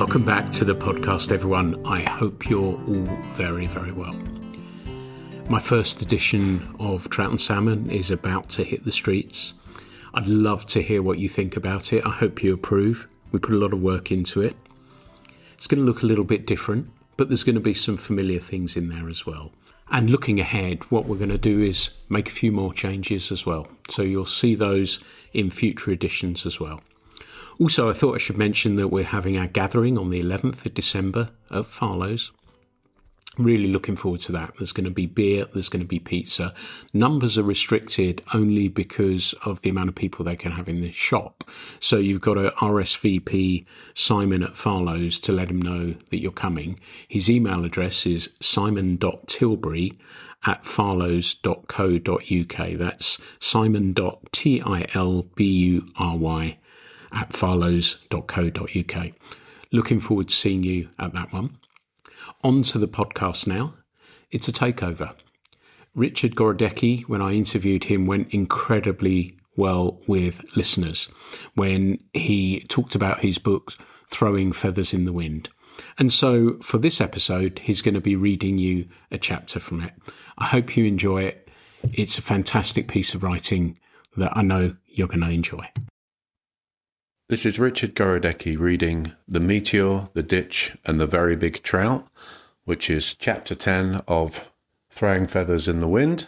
Welcome back to the podcast, everyone. I hope you're all very, very well. My first edition of Trout and Salmon is about to hit the streets. I'd love to hear what you think about it. I hope you approve. We put a lot of work into it. It's going to look a little bit different, but there's going to be some familiar things in there as well. And looking ahead, what we're going to do is make a few more changes as well. So you'll see those in future editions as well. Also, I thought I should mention that we're having our gathering on the 11th of December at Farlow's. Really looking forward to that. There's going to be beer, there's going to be pizza. Numbers are restricted only because of the amount of people they can have in the shop. So you've got to RSVP Simon at Farlow's to let him know that you're coming. His email address is simon.tilbury@farlows.co.uk. That's simon.tilbury at farlows.co.uk. Looking forward to seeing you at that one. On to the podcast now. It's a takeover. Richard Gorodecky, when I interviewed him, went incredibly well with listeners when he talked about his book, Throwing Feathers in the Wind. And so for this episode, he's going to be reading you a chapter from it. I hope you enjoy it. It's a fantastic piece of writing that I know you're going to enjoy. This is Richard Gorodecky reading The Meteor, The Ditch and the Very Big Trout, which is Chapter 10 of Throwing Feathers in the Wind,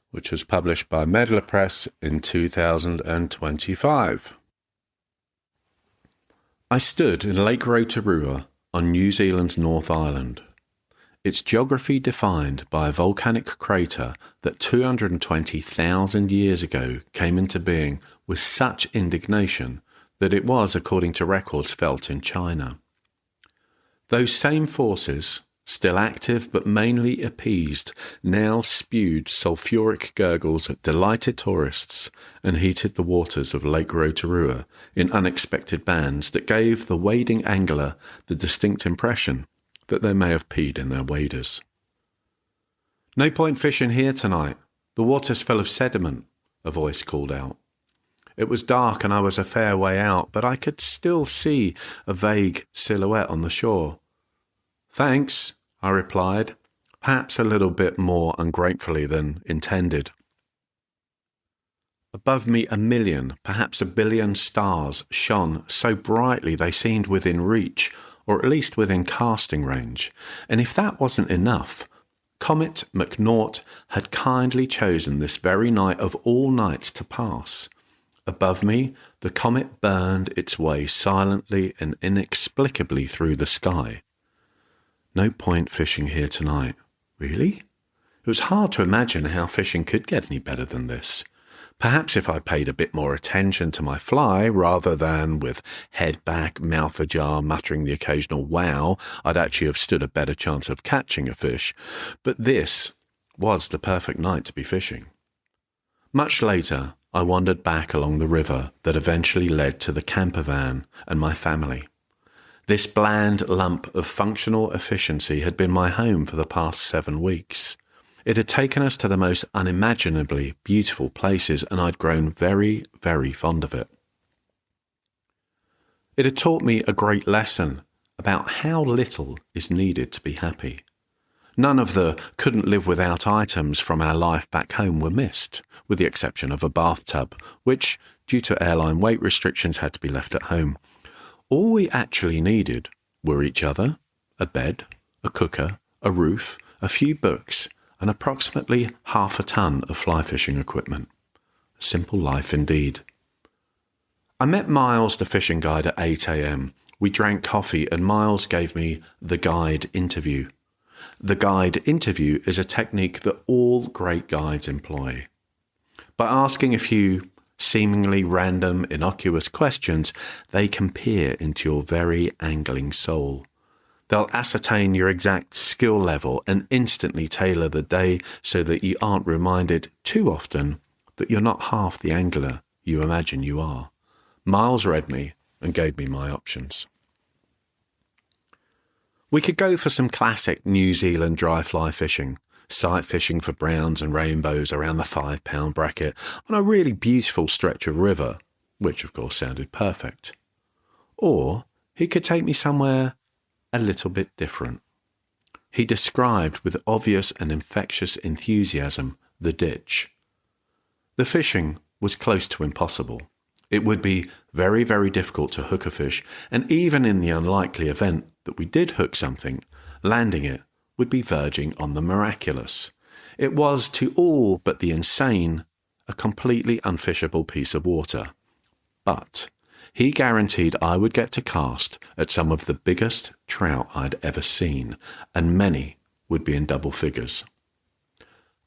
which was published by Meteor Press in 2025. I stood in Lake Rotorua on New Zealand's North Island. Its geography defined by a volcanic crater that 220,000 years ago came into being with such indignation that it was, according to records, felt in China. Those same forces, still active but mainly appeased, now spewed sulphuric gurgles at delighted tourists and heated the waters of Lake Rotorua in unexpected bands that gave the wading angler the distinct impression that they may have peed in their waders. "No point fishing here tonight. The water's full of sediment," a voice called out. It was dark and I was a fair way out, but I could still see a vague silhouette on the shore. "Thanks," I replied, perhaps a little bit more ungratefully than intended. Above me 1,000,000, perhaps 1,000,000,000 stars shone so brightly they seemed within reach, or at least within casting range. And if that wasn't enough, Comet McNaught had kindly chosen this very night of all nights to pass. Above me, the comet burned its way silently and inexplicably through the sky. No point fishing here tonight. Really? It was hard to imagine how fishing could get any better than this. Perhaps if I paid a bit more attention to my fly, rather than with head back, mouth ajar, muttering the occasional wow, I'd actually have stood a better chance of catching a fish. But this was the perfect night to be fishing. Much later, I wandered back along the river that eventually led to the camper van and my family. This bland lump of functional efficiency had been my home for the past 7 weeks. It had taken us to the most unimaginably beautiful places, and I'd grown very, very fond of it. It had taught me a great lesson about how little is needed to be happy. None of the couldn't live without items from our life back home were missed, with the exception of a bathtub, which, due to airline weight restrictions, had to be left at home. All we actually needed were each other, a bed, a cooker, a roof, a few books, and approximately half a ton of fly fishing equipment. A simple life indeed. I met Miles, the fishing guide, at 8 a.m. We drank coffee and Miles gave me the guide interview. The guide interview is a technique that all great guides employ. By asking a few seemingly random, innocuous questions, they can peer into your very angling soul. They'll ascertain your exact skill level and instantly tailor the day so that you aren't reminded too often that you're not half the angler you imagine you are. Miles read me and gave me my options. We could go for some classic New Zealand dry fly fishing, sight fishing for browns and rainbows around the £5 bracket on a really beautiful stretch of river, which of course sounded perfect. Or he could take me somewhere a little bit different. He described with obvious and infectious enthusiasm the ditch. The fishing was close to impossible. It would be very, very difficult to hook a fish, and even in the unlikely event that we did hook something, landing it would be verging on the miraculous. It was, to all but the insane, a completely unfishable piece of water. But he guaranteed I would get to cast at some of the biggest trout I'd ever seen, and many would be in double figures.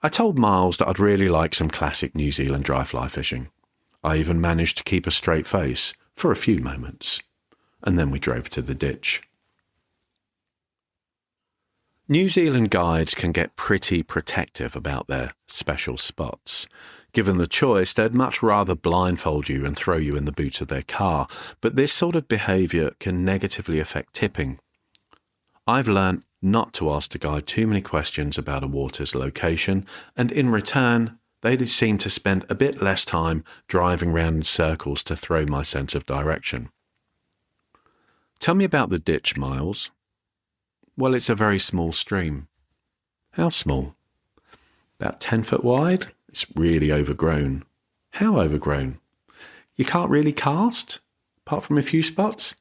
I told Miles that I'd really like some classic New Zealand dry fly fishing. I even managed to keep a straight face for a few moments, and then we drove to the ditch. New Zealand guides can get pretty protective about their special spots. Given the choice, they'd much rather blindfold you and throw you in the boot of their car, but this sort of behaviour can negatively affect tipping. I've learnt not to ask the guide too many questions about a water's location, and in return, they seem to spend a bit less time driving round in circles to throw my sense of direction. Tell me about the ditch, Miles. Well, it's a very small stream. How small? About 10 foot wide. It's really overgrown. How overgrown? You can't really cast? Apart from a few spots?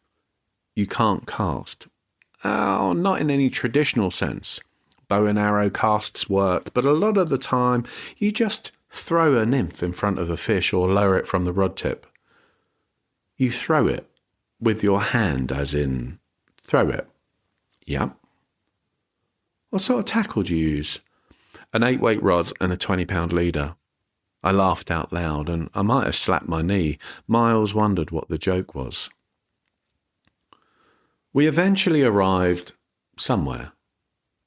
You can't cast. Oh, not in any traditional sense. Bow and arrow casts work, but a lot of the time you just throw a nymph in front of a fish or lower it from the rod tip. You throw it with your hand, as in throw it. Yep. What sort of tackle do you use? An 8-weight rod and a 20-pound leader. I laughed out loud, and I might have slapped my knee. Miles wondered what the joke was. We eventually arrived somewhere.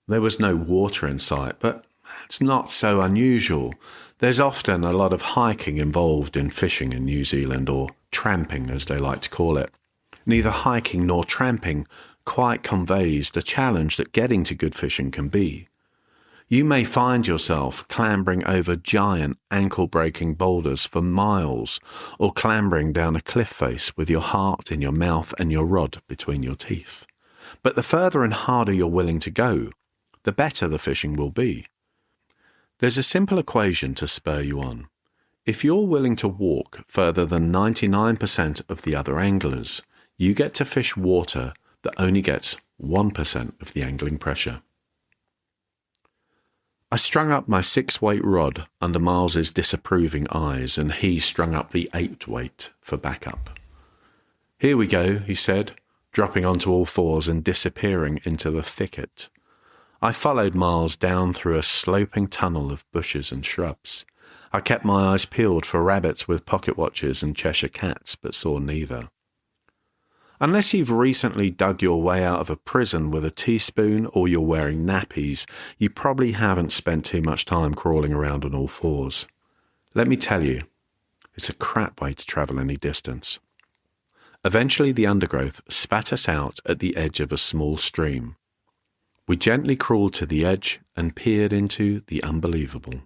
There was no water in sight, but it's not so unusual. There's often a lot of hiking involved in fishing in New Zealand, or tramping as they like to call it. Neither hiking nor tramping quite conveys the challenge that getting to good fishing can be. You may find yourself clambering over giant ankle-breaking boulders for miles, or clambering down a cliff face with your heart in your mouth and your rod between your teeth. But the further and harder you're willing to go, the better the fishing will be. There's a simple equation to spur you on. If you're willing to walk further than 99% of the other anglers, you get to fish water that only gets 1% of the angling pressure. I strung up my 6-weight rod under Miles's disapproving eyes, and he strung up the 8-weight for backup. Here we go, he said, dropping onto all fours and disappearing into the thicket. I followed Miles down through a sloping tunnel of bushes and shrubs. I kept my eyes peeled for rabbits with pocket watches and Cheshire cats, but saw neither. Unless you've recently dug your way out of a prison with a teaspoon or you're wearing nappies, you probably haven't spent too much time crawling around on all fours. Let me tell you, it's a crap way to travel any distance. Eventually the undergrowth spat us out at the edge of a small stream. We gently crawled to the edge and peered into the unbelievable.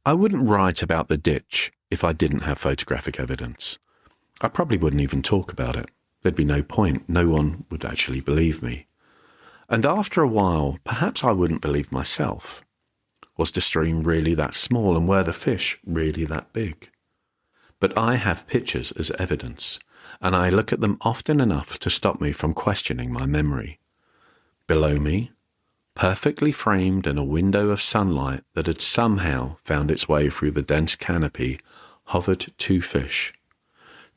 I wouldn't write about the ditch if I didn't have photographic evidence. I probably wouldn't even talk about it. There'd be no point. No one would actually believe me. And after a while, perhaps I wouldn't believe myself. Was the stream really that small, and were the fish really that big? But I have pictures as evidence, and I look at them often enough to stop me from questioning my memory. Below me, perfectly framed in a window of sunlight that had somehow found its way through the dense canopy, hovered 2 fish.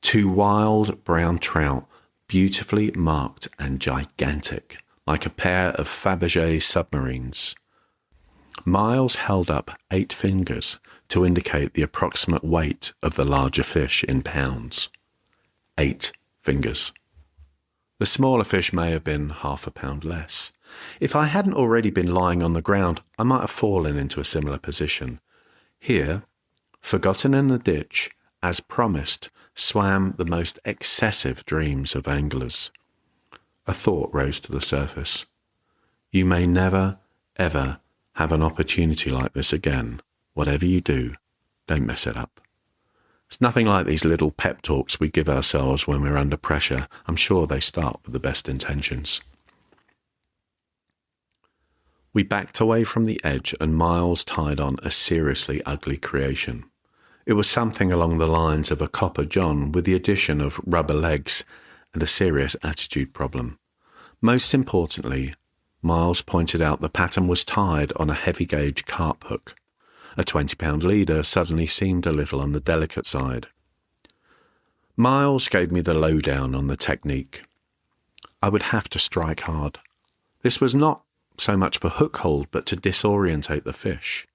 2 wild brown trout, beautifully marked and gigantic, like a pair of Fabergé submarines. Miles held up 8 fingers to indicate the approximate weight of the larger fish in pounds. 8 fingers. The smaller fish may have been half a pound less. If I hadn't already been lying on the ground, I might have fallen into a similar position. Here, forgotten in the ditch, as promised, swam the most excessive dreams of anglers. A thought rose to the surface. You may never, ever have an opportunity like this again. Whatever you do, don't mess it up. It's nothing like these little pep talks we give ourselves when we're under pressure. I'm sure they start with the best intentions. We backed away from the edge and Miles tied on a seriously ugly creation. It was something along the lines of a copper john with the addition of rubber legs and a serious attitude problem. Most importantly, Miles pointed out the pattern was tied on a heavy-gauge carp hook. A 20-pound leader suddenly seemed a little on the delicate side. Miles gave me the lowdown on the technique. I would have to strike hard. This was not so much for hook hold, but to disorientate the fish.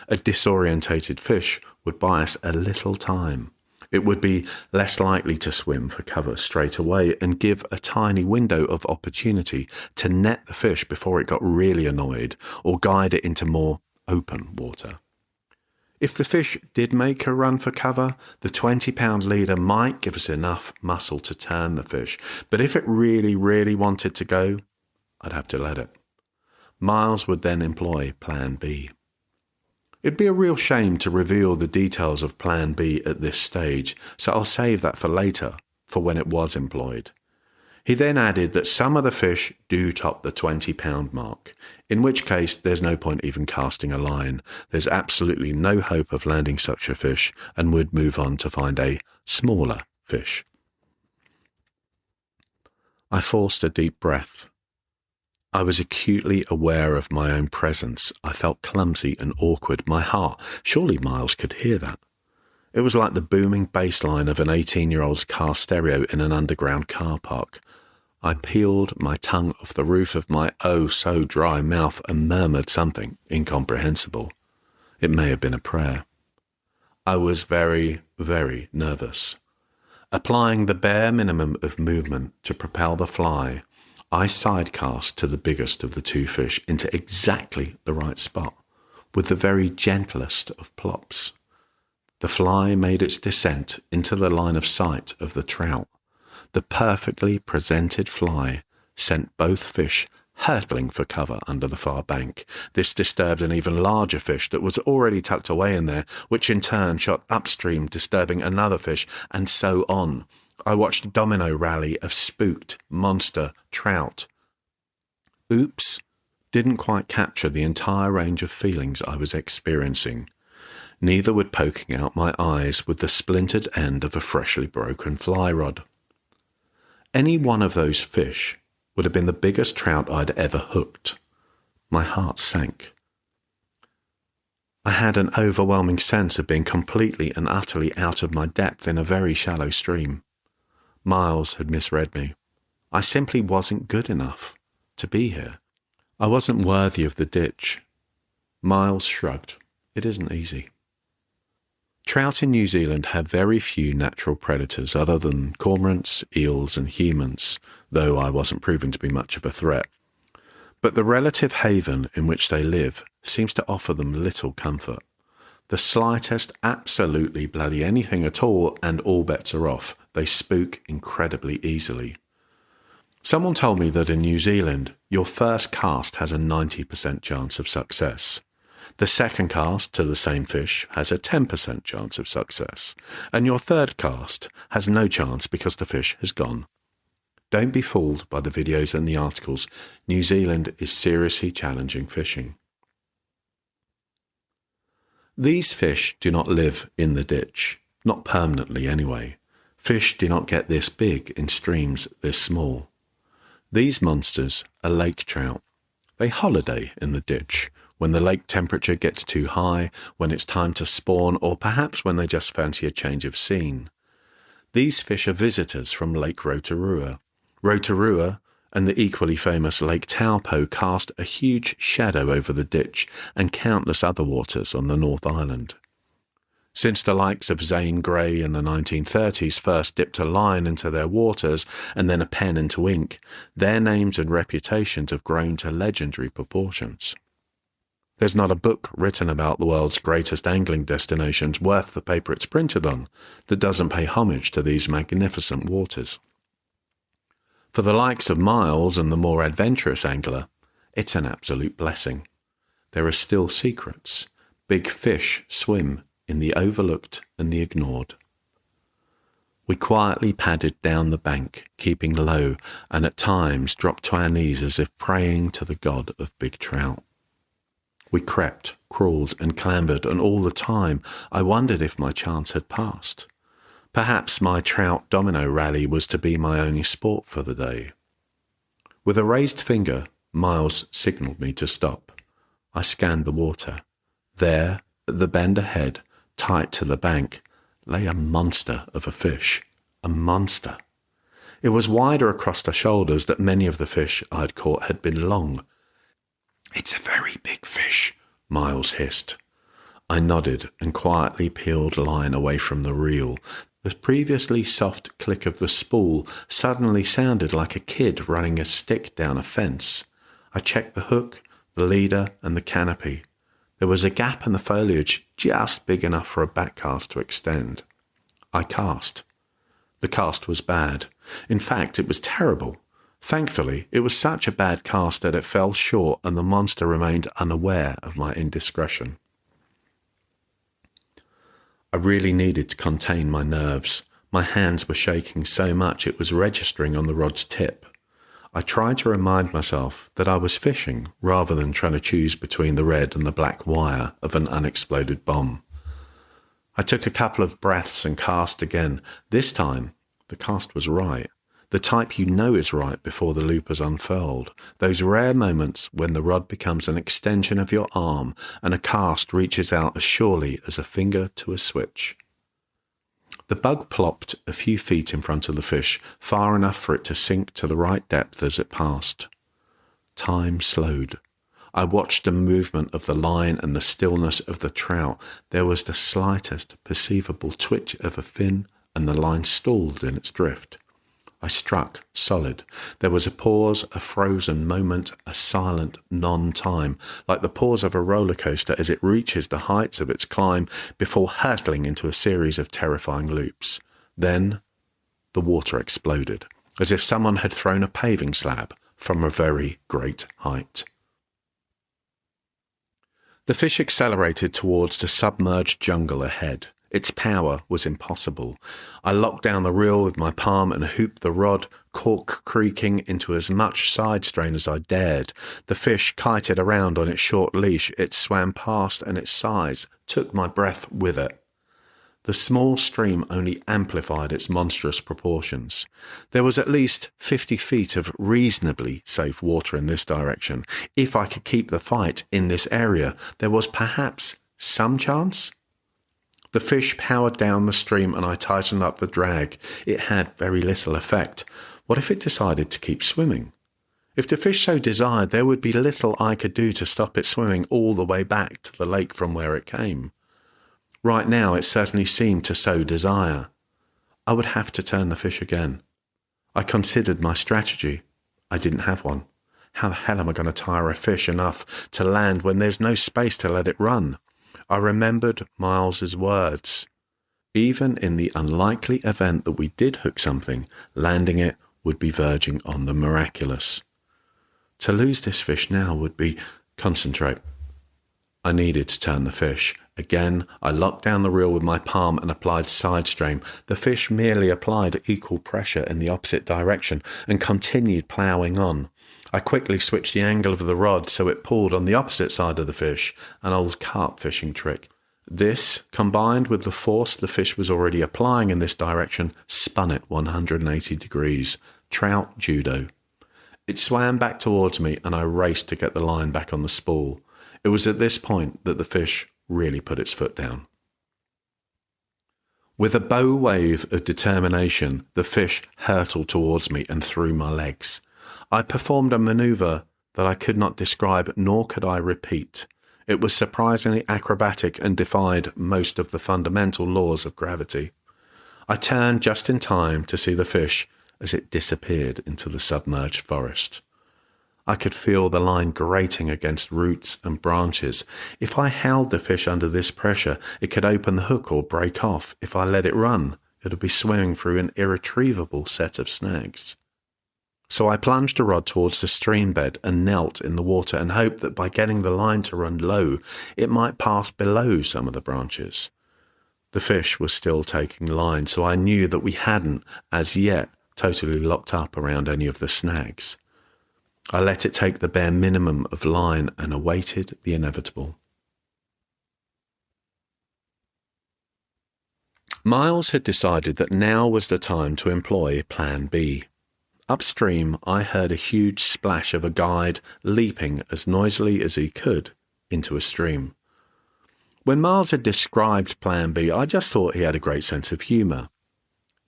A disorientated fish would buy us a little time. It would be less likely to swim for cover straight away and give a tiny window of opportunity to net the fish before it got really annoyed or guide it into more open water. If the fish did make a run for cover, the 20-pound leader might give us enough muscle to turn the fish, but if it really, really wanted to go, I'd have to let it. Miles would then employ Plan B. It'd be a real shame to reveal the details of Plan B at this stage, so I'll save that for later, for when it was employed. He then added that some of the fish do top the 20-pound mark, in which case there's no point even casting a line. There's absolutely no hope of landing such a fish, and would move on to find a smaller fish. I forced a deep breath. I was acutely aware of my own presence. I felt clumsy and awkward. My heart, surely Miles could hear that. It was like the booming bass line of an 18-year-old's car stereo in an underground car park. I peeled my tongue off the roof of my oh-so-dry mouth and murmured something incomprehensible. It may have been a prayer. I was very, very nervous. Applying the bare minimum of movement to propel the fly, I sidecast to the biggest of the two fish into exactly the right spot, with the very gentlest of plops. The fly made its descent into the line of sight of the trout. The perfectly presented fly sent both fish hurtling for cover under the far bank. This disturbed an even larger fish that was already tucked away in there, which in turn shot upstream, disturbing another fish, and so on. I watched a domino rally of spooked monster trout. Oops, didn't quite capture the entire range of feelings I was experiencing. Neither would poking out my eyes with the splintered end of a freshly broken fly rod. Any one of those fish would have been the biggest trout I'd ever hooked. My heart sank. I had an overwhelming sense of being completely and utterly out of my depth in a very shallow stream. Miles had misread me. I simply wasn't good enough to be here. I wasn't worthy of the ditch. Miles shrugged. It isn't easy. Trout in New Zealand have very few natural predators other than cormorants, eels and humans, though I wasn't proving to be much of a threat. But the relative haven in which they live seems to offer them little comfort. The slightest, absolutely bloody anything at all, and all bets are off. They spook incredibly easily. Someone told me that in New Zealand, your first cast has a 90% chance of success. The second cast to the same fish has a 10% chance of success, and your third cast has no chance because the fish has gone. Don't be fooled by the videos and the articles. New Zealand is seriously challenging fishing. These fish do not live in the ditch, not permanently anyway. Fish do not get this big in streams this small. These monsters are lake trout. They holiday in the ditch when the lake temperature gets too high, when it's time to spawn, or perhaps when they just fancy a change of scene. These fish are visitors from Lake Rotorua. Rotorua and the equally famous Lake Taupo cast a huge shadow over the ditch and countless other waters on the North Island. Since the likes of Zane Grey in the 1930s first dipped a line into their waters and then a pen into ink, their names and reputations have grown to legendary proportions. There's not a book written about the world's greatest angling destinations worth the paper it's printed on that doesn't pay homage to these magnificent waters. For the likes of Miles and the more adventurous angler, it's an absolute blessing. There are still secrets. Big fish swim in the overlooked and the ignored. We quietly padded down the bank, keeping low, and at times dropped to our knees as if praying to the god of big trout. We crept, crawled, and clambered, and all the time I wondered if my chance had passed. Perhaps my trout domino rally was to be my only sport for the day. With a raised finger, Miles signalled me to stop. I scanned the water. There, at the bend ahead, tight to the bank, lay a monster of a fish. A monster. It was wider across the shoulders that many of the fish I had caught had been long. "It's a very big fish," Miles hissed. I nodded and quietly peeled line away from the reel. The previously soft click of the spool suddenly sounded like a kid running a stick down a fence. I checked the hook, the leader, and the canopy. There was a gap in the foliage just big enough for a backcast to extend. I cast. The cast was bad. In fact, it was terrible. Thankfully, it was such a bad cast that it fell short and the monster remained unaware of my indiscretion. I really needed to contain my nerves. My hands were shaking so much it was registering on the rod's tip. I tried to remind myself that I was fishing rather than trying to choose between the red and the black wire of an unexploded bomb. I took a couple of breaths and cast again. This time, the cast was right. The type you know is right before the loop has unfurled. Those rare moments when the rod becomes an extension of your arm and a cast reaches out as surely as a finger to a switch. The bug plopped a few feet in front of the fish, far enough for it to sink to the right depth as it passed. Time slowed. I watched the movement of the line and the stillness of the trout. There was the slightest perceivable twitch of a fin, and the line stalled in its drift. I struck solid. There was a pause, a frozen moment, a silent non-time, like the pause of a roller coaster as it reaches the heights of its climb before hurtling into a series of terrifying loops. Then the water exploded, as if someone had thrown a paving slab from a very great height. The fish accelerated towards the submerged jungle ahead. Its power was impossible. I locked down the reel with my palm and hooped the rod, cork creaking into as much side strain as I dared. The fish kited around on its short leash. It swam past, and its size took my breath with it. The small stream only amplified its monstrous proportions. There was at least 50 feet of reasonably safe water in this direction. If I could keep the fight in this area, there was perhaps some chance. The fish powered down the stream and I tightened up the drag. It had very little effect. What if it decided to keep swimming? If the fish so desired, there would be little I could do to stop it swimming all the way back to the lake from where it came. Right now, it certainly seemed to so desire. I would have to turn the fish again. I considered my strategy. I didn't have one. How the hell am I going to tire a fish enough to land when there's no space to let it run? I remembered Miles's words. Even in the unlikely event that we did hook something, landing it would be verging on the miraculous. To lose this fish now would be concentrate. I needed to turn the fish. Again, I locked down the reel with my palm and applied side strain. The fish merely applied equal pressure in the opposite direction and continued ploughing on. I quickly switched the angle of the rod so it pulled on the opposite side of the fish, an old carp fishing trick. This, combined with the force the fish was already applying in this direction, spun it 180 degrees. Trout judo. It swam back towards me and I raced to get the line back on the spool. It was at this point that the fish really put its foot down. With a bow wave of determination, the fish hurtled towards me and through my legs. I performed a maneuver that I could not describe, nor could I repeat. It was surprisingly acrobatic and defied most of the fundamental laws of gravity. I turned just in time to see the fish as it disappeared into the submerged forest. I could feel the line grating against roots and branches. If I held the fish under this pressure, it could open the hook or break off. If I let it run, it would be swimming through an irretrievable set of snags. So I plunged the rod towards the stream bed and knelt in the water and hoped that by getting the line to run low, it might pass below some of the branches. The fish was still taking line, so I knew that we hadn't, as yet, totally locked up around any of the snags. I let it take the bare minimum of line and awaited the inevitable. Miles had decided that now was the time to employ Plan B. Upstream, I heard a huge splash of a guide leaping as noisily as he could into a stream. When Miles had described Plan B, I just thought he had a great sense of humour.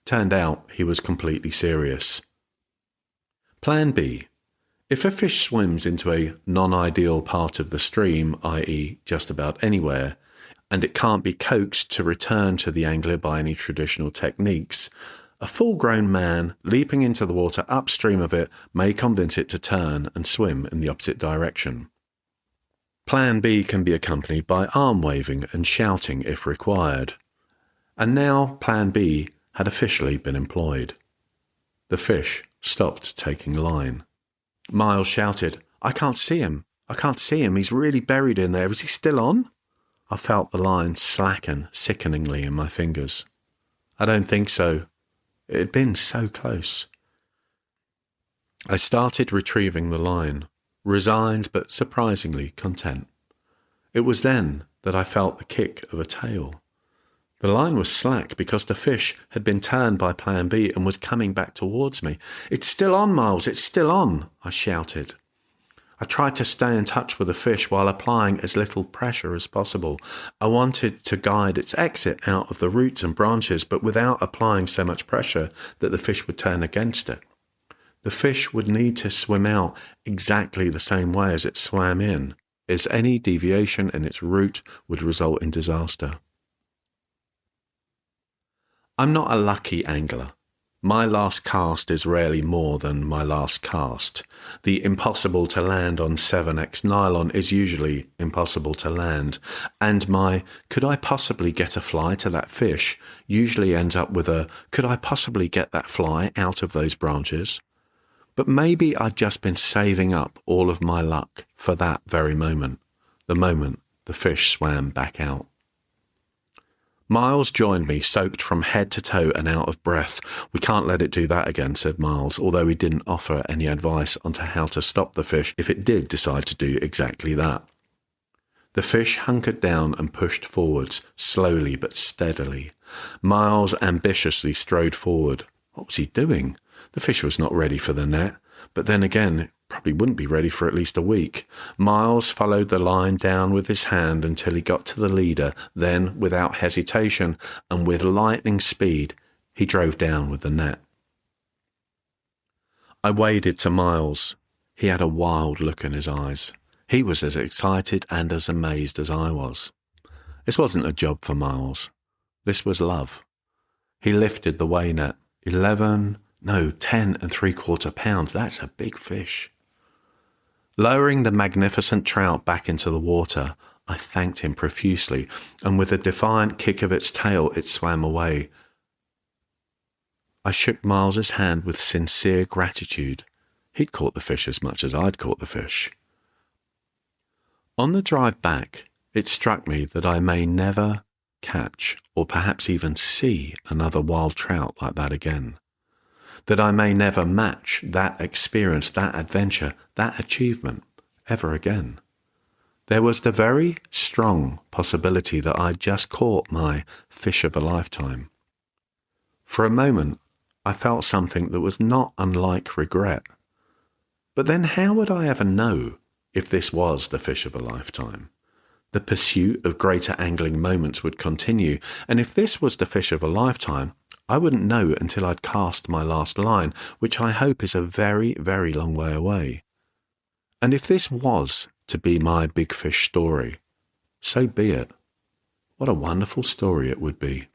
Turned out he was completely serious. Plan B. If a fish swims into a non-ideal part of the stream, i.e. just about anywhere, and it can't be coaxed to return to the angler by any traditional techniques, a full-grown man leaping into the water upstream of it may convince it to turn and swim in the opposite direction. Plan B can be accompanied by arm waving and shouting if required. And now Plan B had officially been employed. The fish stopped taking line. Miles shouted, "I can't see him. I can't see him. He's really buried in there. Is he still on?" I felt the line slacken sickeningly in my fingers. "I don't think so." It had been so close. I started retrieving the line, resigned but surprisingly content. It was then that I felt the kick of a tail. The line was slack because the fish had been turned by Plan B and was coming back towards me. "It's still on, Miles, it's still on," I shouted. I tried to stay in touch with the fish while applying as little pressure as possible. I wanted to guide its exit out of the roots and branches, but without applying so much pressure that the fish would turn against it. The fish would need to swim out exactly the same way as it swam in, as any deviation in its route would result in disaster. I'm not a lucky angler. My last cast is rarely more than my last cast. The impossible to land on 7x nylon is usually impossible to land, and my "could I possibly get a fly to that fish" usually ends up with a "could I possibly get that fly out of those branches?" But maybe I'd just been saving up all of my luck for that very moment, the moment the fish swam back out. Miles joined me, soaked from head to toe and out of breath. "We can't let it do that again," said Miles, although he didn't offer any advice onto how to stop the fish if it did decide to do exactly that. The fish hunkered down and pushed forwards, slowly but steadily. Miles ambitiously strode forward. What was he doing? The fish was not ready for the net, but then again, it probably wouldn't be ready for at least a week. Miles followed the line down with his hand until he got to the leader. Then, without hesitation and with lightning speed, he drove down with the net. I waded to Miles. He had a wild look in his eyes. He was as excited and as amazed as I was. This wasn't a job for Miles. This was love. He lifted the weigh net. 10.75 pounds. That's a big fish. Lowering the magnificent trout back into the water, I thanked him profusely, and with a defiant kick of its tail, it swam away. I shook Miles's hand with sincere gratitude. He'd caught the fish as much as I'd caught the fish. On the drive back, it struck me that I may never catch, or perhaps even see, another wild trout like that again. That I may never match that experience, that adventure, that achievement ever again. There was the very strong possibility that I'd just caught my fish of a lifetime. For a moment, I felt something that was not unlike regret. But then how would I ever know if this was the fish of a lifetime? The pursuit of greater angling moments would continue, and if this was the fish of a lifetime, I wouldn't know until I'd cast my last line, which I hope is a very, very long way away. And if this was to be my big fish story, so be it. What a wonderful story it would be.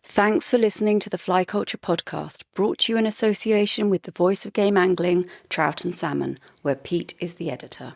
Thanks for listening to the Fly Culture podcast, brought to you in association with the Voice of Game Angling, Trout and Salmon, where Pete is the editor.